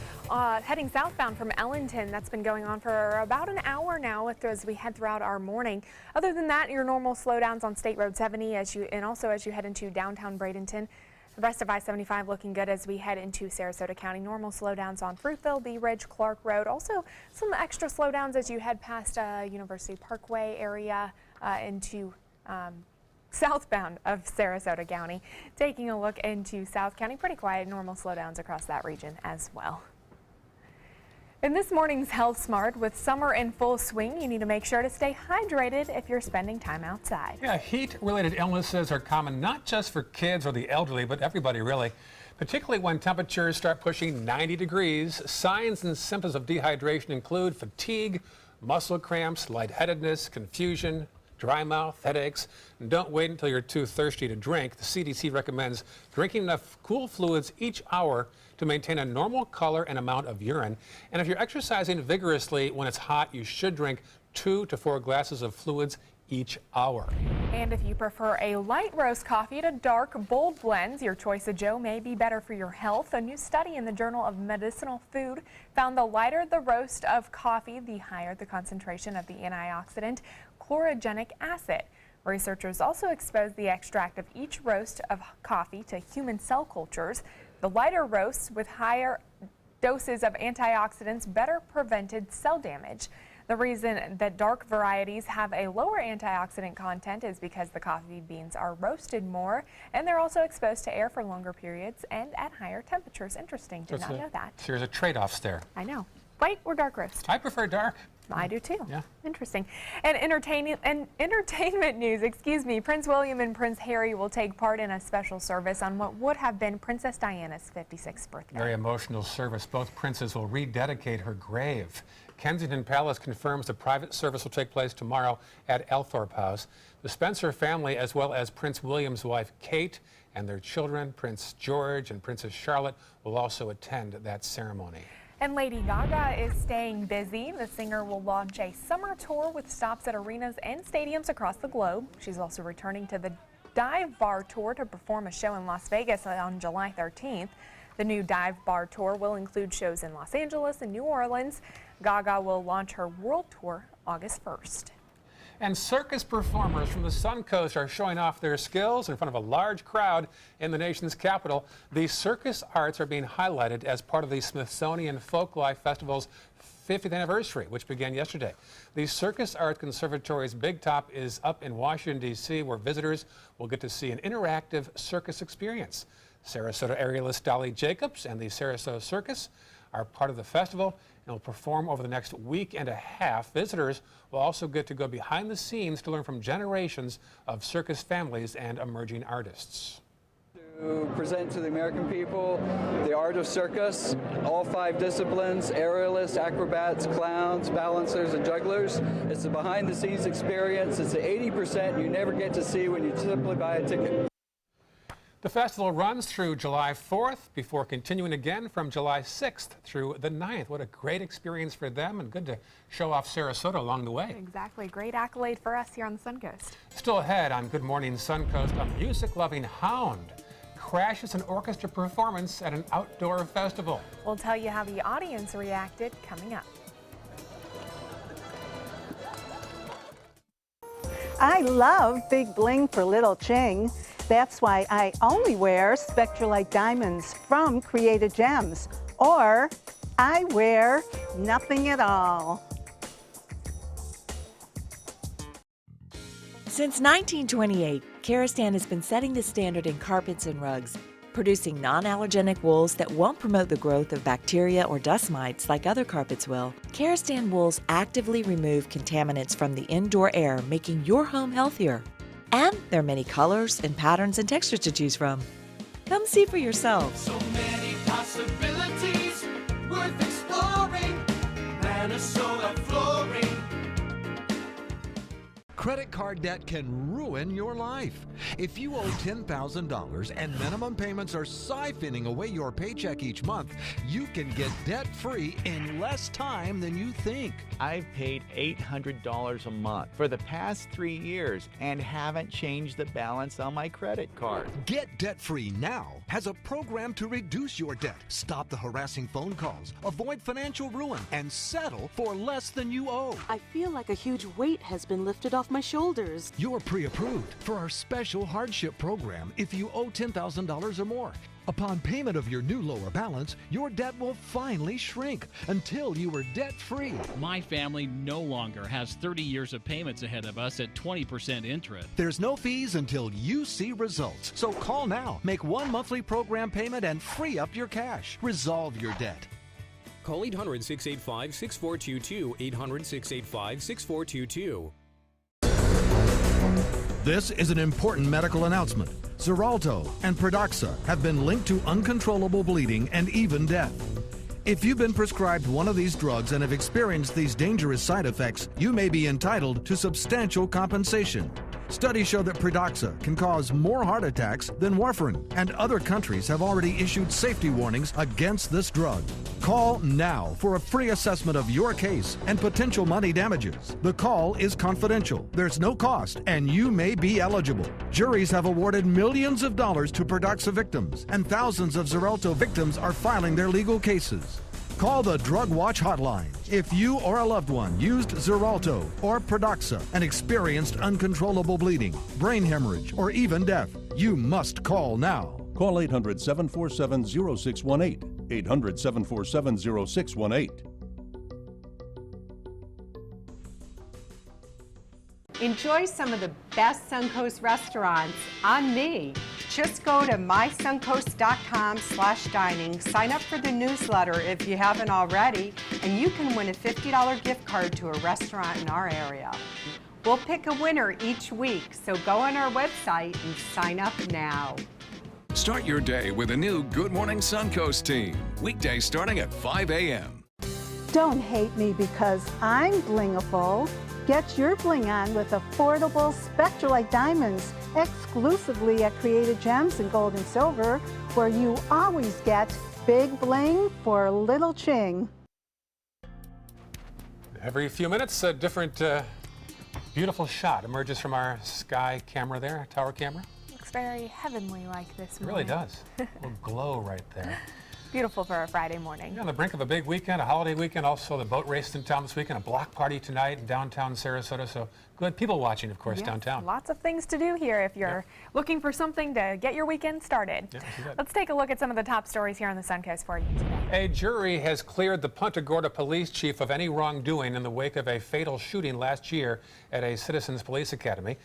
heading southbound from Ellington. That's been going on for about an hour now as we head throughout our morning. Other than that, your normal slowdowns on State Road 70 and also as you head into downtown Bradenton. The rest of I-75 looking good as we head into Sarasota County. Normal slowdowns on Fruitville, Bee Ridge, Clark Road. Also some extra slowdowns as you head past University Parkway area into southbound of Sarasota County. Taking a look into South County, pretty quiet, normal slowdowns across that region as well. In this morning's Health Smart, with summer in full swing, you need to make sure to stay hydrated if you're spending time outside. Yeah, heat-related illnesses are common not just for kids or the elderly, but everybody really. Particularly when temperatures start pushing 90 degrees, signs and symptoms of dehydration include fatigue, muscle cramps, lightheadedness, confusion, dry mouth, headaches, and don't wait until you're too thirsty to drink. The CDC recommends drinking enough cool fluids each hour to maintain a normal color and amount of urine. And if you're exercising vigorously when it's hot, you should drink 2 to 4 glasses of fluids each hour. And if you prefer a light roast coffee to dark, bold blends, your choice of Joe may be better for your health. A new study in the Journal of Medicinal Food found the lighter the roast of coffee, the higher the concentration of the antioxidant chlorogenic acid. Researchers also exposed the extract of each roast of coffee to human cell cultures. The lighter roasts with higher doses of antioxidants better prevented cell damage. The reason that dark varieties have a lower antioxidant content is because the coffee beans are roasted more and they're also exposed to air for longer periods and at higher temperatures. Interesting, did not know that. So there's a trade-offs there. I know. Light or dark roast? I prefer dark. I do too. Yeah. Interesting. And entertainment news, Prince William and Prince Harry will take part in a special service on what would have been Princess Diana's 56th birthday. Very emotional service. Both princes will rededicate her grave. Kensington Palace confirms the private service will take place tomorrow at Althorpe House. The Spencer family, as well as Prince William's wife Kate and their children, Prince George and Princess Charlotte, will also attend that ceremony. And Lady Gaga is staying busy. The singer will launch a summer tour with stops at arenas and stadiums across the globe. She's also returning to the Dive Bar Tour to perform a show in Las Vegas on July 13th. The new Dive Bar Tour will include shows in Los Angeles and New Orleans. Gaga will launch her world tour August 1st. And circus performers from the Suncoast are showing off their skills in front of a large crowd in the nation's capital. The circus arts are being highlighted as part of the Smithsonian Folklife Festival's 50th anniversary, which began yesterday. The Circus Arts Conservatory's Big Top is up in Washington, D.C., where visitors will get to see an interactive circus experience. Sarasota aerialist Dolly Jacobs and the Sarasota Circus are part of the festival and will perform over the next week and a half. Visitors will also get to go behind the scenes to learn from generations of circus families and emerging artists. To present to the American people the art of circus, all 5 disciplines, aerialists, acrobats, clowns, balancers, and jugglers. It's a behind-the-scenes experience. It's the 80% you never get to see when you simply buy a ticket. The festival runs through July 4th before continuing again from July 6th through the 9th. What a great experience for them, and good to show off Sarasota along the way. Exactly. Great accolade for us here on the Suncoast. Still ahead on Good Morning Suncoast, a music-loving hound crashes an orchestra performance at an outdoor festival. We'll tell you how the audience reacted coming up. I love big bling for little Ching. That's why I only wear Spectralite diamonds from Created Gems, or I wear nothing at all. Since 1928, Karastan has been setting the standard in carpets and rugs, producing non-allergenic wools that won't promote the growth of bacteria or dust mites like other carpets will. Karastan wools actively remove contaminants from the indoor air, making your home healthier. And there are many colors and patterns and textures to choose from. Come see for yourself. So many possibilities worth exploring. Minnesota Flooring. Credit card debt can ruin your life. If you owe $10,000 and minimum payments are siphoning away your paycheck each month, you can get debt-free in less time than you think. I've paid $800 a month for the past 3 years and haven't changed the balance on my credit card. Get debt-free now has a program to reduce your debt, stop the harassing phone calls, avoid financial ruin, and settle for less than you owe. I feel like a huge weight has been lifted off my shoulders. You're pre-approved for our special hardship program if you owe $10,000 or more. Upon payment of your new lower balance, your debt will finally shrink until you are debt-free. My family no longer has 30 years of payments ahead of us at 20% interest. There's no fees until you see results. So call now, make one monthly program payment, and free up your cash. Resolve your debt. Call 800-685-6422, 800-685-6422. This is an important medical announcement. Xarelto and Pradaxa have been linked to uncontrollable bleeding and even death. If you've been prescribed one of these drugs and have experienced these dangerous side effects, you may be entitled to substantial compensation. Studies show that Pradaxa can cause more heart attacks than warfarin, and other countries have already issued safety warnings against this drug. Call now for a free assessment of your case and potential money damages. The call is confidential, there's no cost, and you may be eligible. Juries have awarded millions of dollars to Pradaxa victims, and thousands of Xarelto victims are filing their legal cases. Call the Drug Watch hotline if you or a loved one used Xarelto or Pradaxa and experienced uncontrollable bleeding, brain hemorrhage, or even death. You must call now. Call 800-747-0618. 800-747-0618. Enjoy some of the best Suncoast restaurants on me. Just go to mysuncoast.com/dining, sign up for the newsletter if you haven't already, and you can win a $50 gift card to a restaurant in our area. We'll pick a winner each week, so go on our website and sign up now. Start your day with a new Good Morning Suncoast team. Weekdays starting at 5 a.m. Don't hate me because I'm blingable. Get your bling on with affordable Spectralite diamonds exclusively at Created Gems in gold and silver, where you always get big bling for little Ching. Every few minutes, a different beautiful shot emerges from our sky camera there, tower camera. Looks very heavenly like this It morning. really does. A little glow right there. Beautiful for a Friday morning. Yeah, on the brink of a big weekend, a holiday weekend, also the boat race in town this weekend, a block party tonight in downtown Sarasota, so good people watching, of course, Yes, downtown. Lots of things to do here if you're looking for something to get your weekend started. Yeah, Let's take a look at some of the top stories here on the Suncoast for you today. A jury has cleared the Punta Gorda police chief of any wrongdoing in the wake of a fatal shooting last year at a Citizens Police Academy.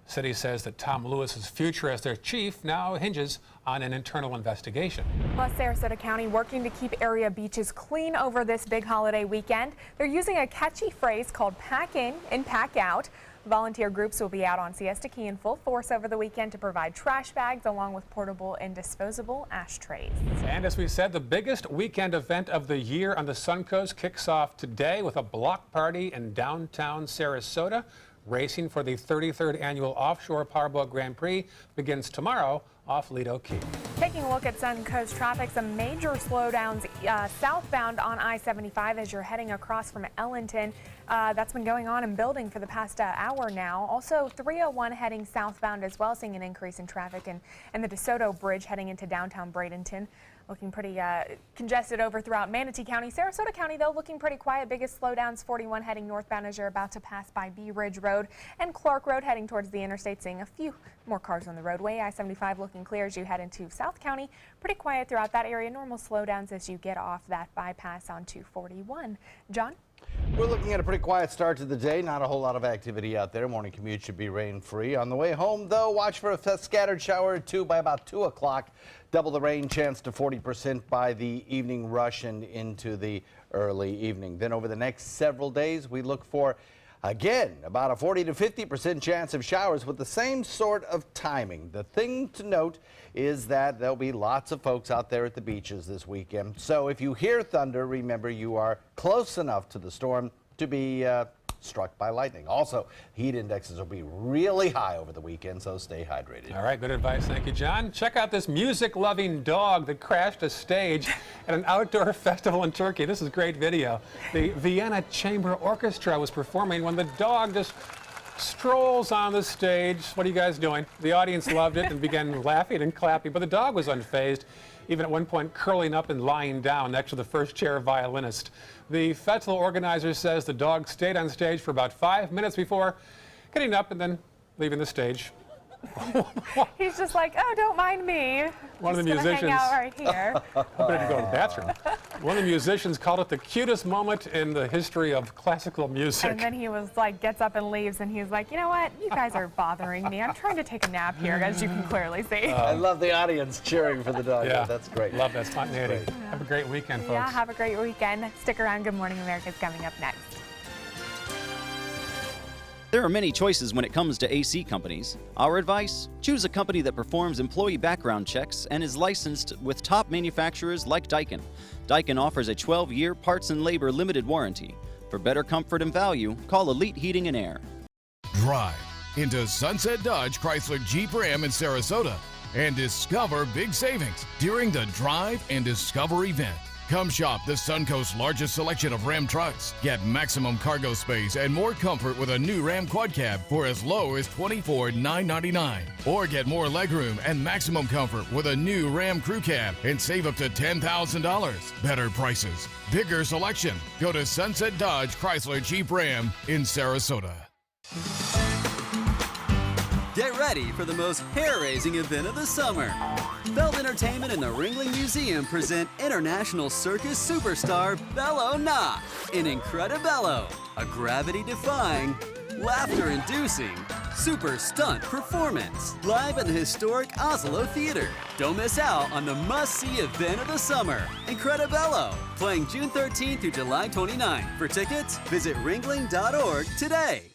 The city says that Tom Lewis's future as their chief now hinges on an internal investigation. Plus, Sarasota County working to keep area beaches clean over this big holiday weekend. They're using a catchy phrase called pack in and pack out. Volunteer groups will be out on Siesta Key in full force over the weekend to provide trash bags along with portable and disposable ashtrays. And as we said, the biggest weekend event of the year on the Suncoast kicks off today with a block party in downtown Sarasota. Racing for the 33rd annual Offshore Powerboat Grand Prix begins tomorrow off Lido Key. Taking a look at Suncoast traffic, some major slowdowns southbound on I-75 as you're heading across from Ellington. That's been going on and building for the past hour now. Also 301 heading southbound as well, seeing an increase in traffic, and the DeSoto Bridge heading into downtown Bradenton. Looking pretty congested over throughout Manatee County. Sarasota County, though, looking pretty quiet. Biggest slowdowns 41 heading northbound as you're about to pass by Bee Ridge Road, and Clark Road heading towards the interstate, seeing a few more cars on the roadway. I-75 looking clear as you head into South County. Pretty quiet throughout that area. Normal slowdowns as you get off that bypass on 241. John? We're looking at a pretty quiet start to the day. Not a whole lot of activity out there. Morning commute should be rain-free. On the way home, though, watch for a scattered shower or two by about 2 o'clock. Double the rain chance to 40% by the evening rush and into the early evening. Then over the next several days, we look for, again, about a 40 to 50% chance of showers with the same sort of timing. The thing to note is that there'll be lots of folks out there at the beaches this weekend. So if you hear thunder, remember you are close enough to the storm to be struck by lightning. Also, heat indexes will be really high over the weekend, so stay hydrated. All right, good advice. Thank you, John. Check out this music-loving dog that crashed a stage at an outdoor festival in Turkey. This is great video. The Vienna Chamber Orchestra was performing when the dog just strolls on the stage. What are you guys doing? The audience loved it and began laughing and clapping, but the dog was unfazed, even at one point curling up and lying down next to the first chair violinist. The festival organizer says the dog stayed on stage for about 5 minutes before getting up and then leaving the stage. He's just like, oh, don't mind me. One of the musicians hang out right here. I better go to the bathroom. One of the musicians called it the cutest moment in the history of classical music. And then he was like, gets up and leaves, and he's like, you know what? You guys are bothering me. I'm trying to take a nap here, as you can clearly see. I love the audience cheering for the dog. Yeah, that's great. Love that spontaneity. Have a great weekend, folks. Yeah, have a great weekend. Stick around. Good Morning America is coming up next. There are many choices when it comes to AC companies. Our advice? Choose a company that performs employee background checks and is licensed with top manufacturers like Daikin. Daikin offers a 12-year parts and labor limited warranty. For better comfort and value, call Elite Heating and Air. Drive into Sunset Dodge Chrysler Jeep Ram in Sarasota and discover big savings during the Drive and Discover event. Come shop the Suncoast's largest selection of Ram trucks. Get maximum cargo space and more comfort with a new Ram Quad Cab for as low as $24,999. Or get more legroom and maximum comfort with a new Ram Crew Cab and save up to $10,000. Better prices, bigger selection. Go to Sunset Dodge Chrysler Jeep Ram in Sarasota. Get ready for the most hair-raising event of the summer. Feld Entertainment and the Ringling Museum present international circus superstar Bello Knott in Incredibello, a gravity-defying, laughter-inducing, super stunt performance live at the historic Oslo Theater. Don't miss out on the must-see event of the summer, Incredibello, playing June 13th through July 29th. For tickets, visit ringling.org today.